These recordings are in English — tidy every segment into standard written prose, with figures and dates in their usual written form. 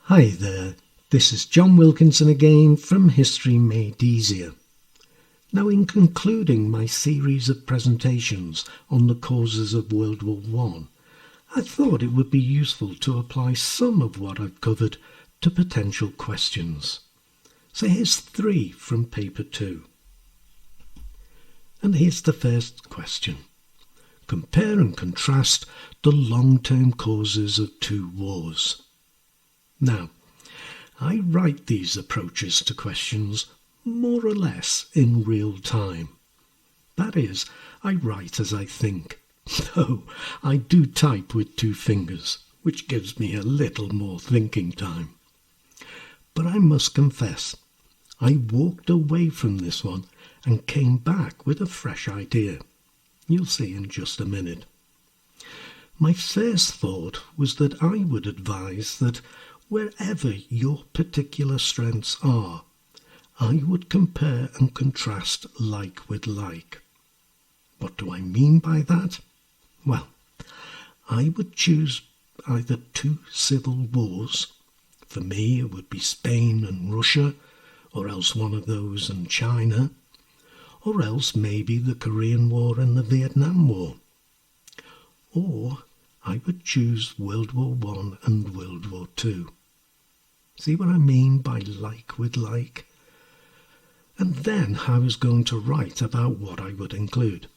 Hi there, this is John Wilkinson again from History Made Easier. Now, in concluding my series of presentations on the causes of World War I thought it would be useful to apply some of what I've covered to potential questions. So here's 3 from paper 2. And here's the first question. Compare and contrast the long-term causes of 2 wars. Now, I write these approaches to questions more or less in real time. That is, I write as I think, though I do type with 2 fingers, which gives me a little more thinking time. But I must confess, I walked away from this one and came back with a fresh idea. You'll see in just a minute. My first thought was that I would advise that wherever your particular strengths are, I would compare and contrast like with like. What do I mean by that? Well, I would choose either 2 civil wars. For me, it would be Spain and Russia, or else one of those and China, or else maybe the Korean War and the Vietnam War. Or I would choose World War I and World War II. See what I mean by like with like? And then I was going to write about what I would include,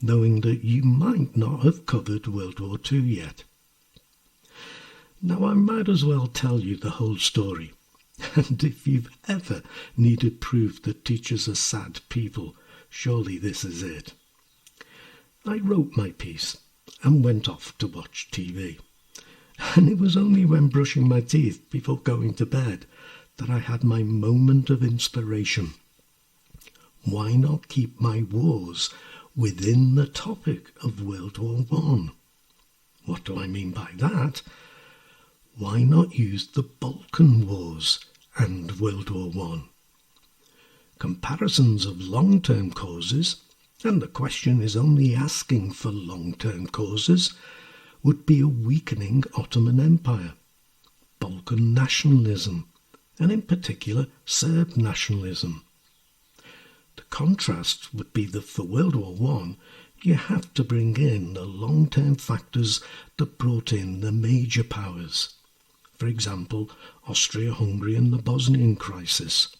knowing that you might not have covered World War II yet. Now I might as well tell you the whole story, and if you've ever needed proof that teachers are sad people, surely this is it. I wrote my piece and went off to watch TV. And it was only when brushing my teeth before going to bed that I had my moment of inspiration. Why not keep my wars within the topic of World War I? What do I mean by that? Why not use the Balkan Wars and World War I? Comparisons of long-term causes, and the question is only asking for long-term causes, would be a weakening Ottoman Empire, Balkan nationalism, and in particular Serb nationalism. The contrast would be that for World War I, you have to bring in the long-term factors that brought in the major powers. For example, Austria-Hungary and the Bosnian crisis,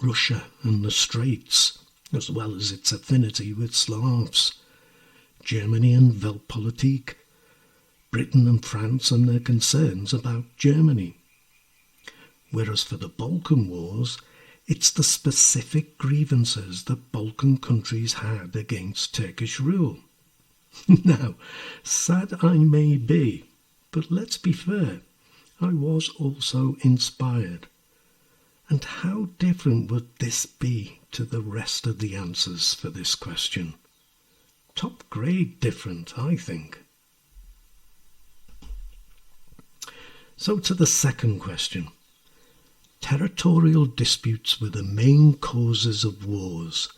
Russia and the Straits, as well as its affinity with Slavs, Germany and Weltpolitik, Britain and France and their concerns about Germany. Whereas for the Balkan Wars, it's the specific grievances that Balkan countries had against Turkish rule. Now, sad I may be, but let's be fair, I was also inspired. And how different would this be to the rest of the answers for this question? Top grade different, I think. So to the second question. Territorial disputes were the main causes of wars.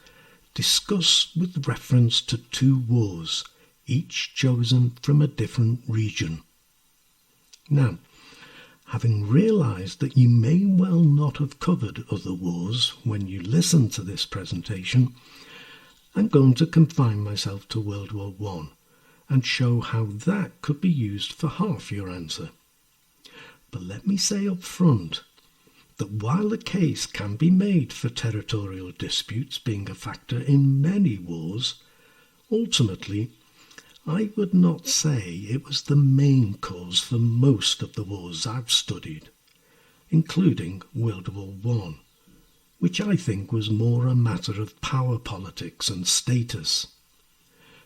Discuss with reference to 2 wars, each chosen from a different region. Now, having realised that you may well not have covered other wars when you listen to this presentation, I'm going to confine myself to World War I and show how that could be used for half your answer. But let me say up front that while a case can be made for territorial disputes being a factor in many wars, ultimately I would not say it was the main cause for most of the wars I've studied, including World War I, which I think was more a matter of power politics and status.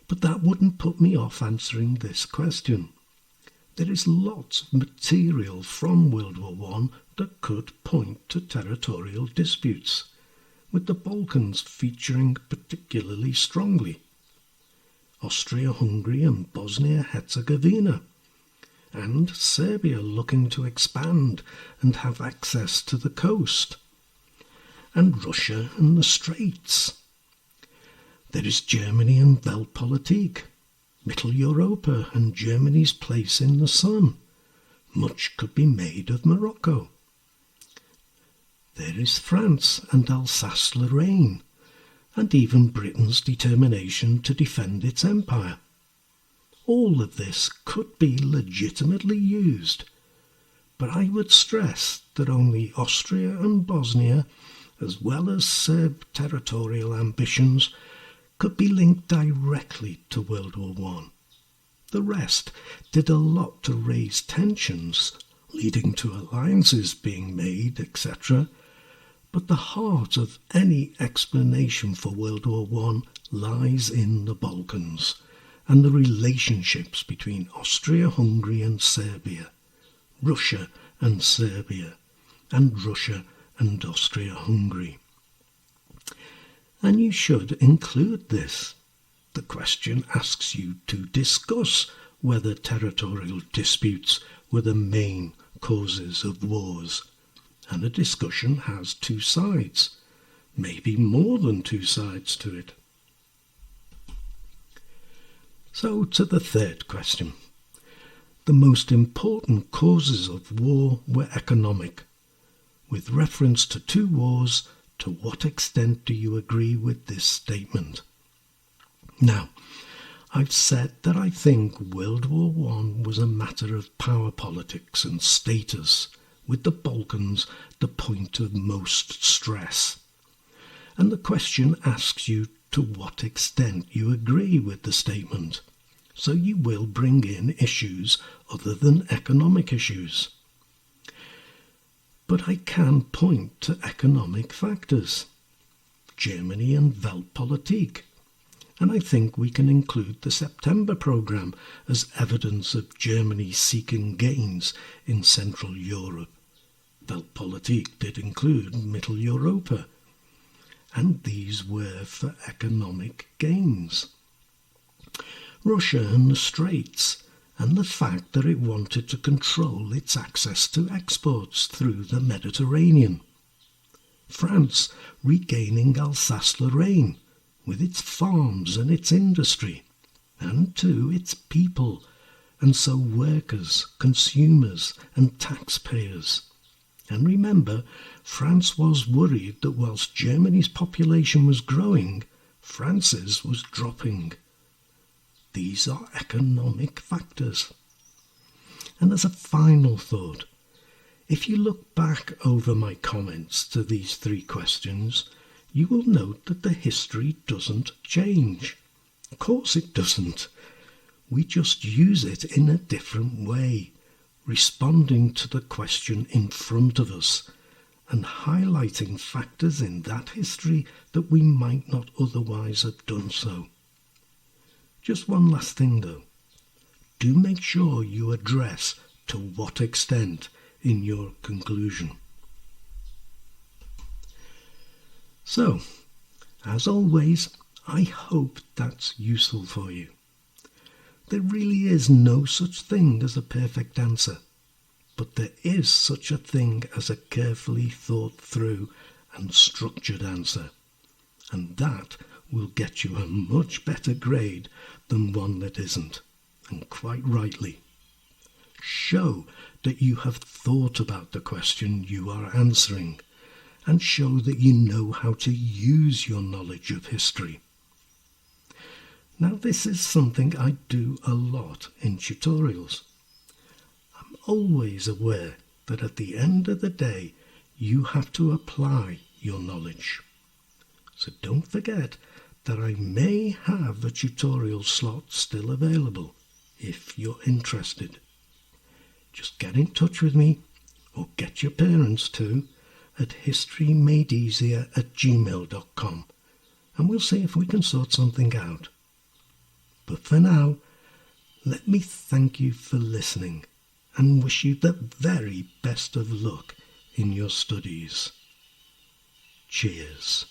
But that wouldn't put me off answering this question. There is lots of material from World War I that could point to territorial disputes, with the Balkans featuring particularly strongly. Austria-Hungary and Bosnia-Herzegovina, and Serbia looking to expand and have access to the coast, and Russia and the Straits. There is Germany and Weltpolitik, Mittel Europa and Germany's place in the sun, much could be made of Morocco. There is France and Alsace-Lorraine, and even Britain's determination to defend its empire. All of this could be legitimately used, but I would stress that only Austria and Bosnia, as well as Serb territorial ambitions, could be linked directly to World War I. The rest did a lot to raise tensions, leading to alliances being made, etc. But the heart of any explanation for World War I lies in the Balkans and the relationships between Austria-Hungary and Serbia, Russia and Serbia, and Russia and Austria-Hungary. And you should include this. The question asks you to discuss whether territorial disputes were the main causes of wars. And a discussion has two sides, maybe more than two sides to it. So to the third question. The most important causes of war were economic. With reference to two wars, to what extent do you agree with this statement? Now, I've said that I think World War I was a matter of power politics and status, with the Balkans the point of most stress. And the question asks you to what extent you agree with the statement, so you will bring in issues other than economic issues. But I can point to economic factors, Germany and Weltpolitik, and I think we can include the September programme as evidence of Germany seeking gains in Central Europe. Weltpolitik did include Mittel Europa, and these were for economic gains. Russia and the Straits, and the fact that it wanted to control its access to exports through the Mediterranean. France regaining Alsace-Lorraine, with its farms and its industry, and too its people, and so workers, consumers and taxpayers. And remember, France was worried that whilst Germany's population was growing, France's was dropping. These are economic factors. And as a final thought, if you look back over my comments to these three questions, you will note that the history doesn't change. Of course it doesn't. We just use it in a different way, responding to the question in front of us and highlighting factors in that history that we might not otherwise have done so. Just one last thing though. Do make sure you address to what extent in your conclusion. So, as always, I hope that's useful for you. There really is no such thing as a perfect answer, but there is such a thing as a carefully thought through and structured answer, and that will get you a much better grade than one that isn't, and quite rightly. Show that you have thought about the question you are answering, and show that you know how to use your knowledge of history. Now, this is something I do a lot in tutorials. I'm always aware that at the end of the day, you have to apply your knowledge. So don't forget that I may have a tutorial slot still available if you're interested. Just get in touch with me, or get your parents to, at historymadeeasier@gmail.com, and we'll see if we can sort something out. But for now, let me thank you for listening and wish you the very best of luck in your studies. Cheers.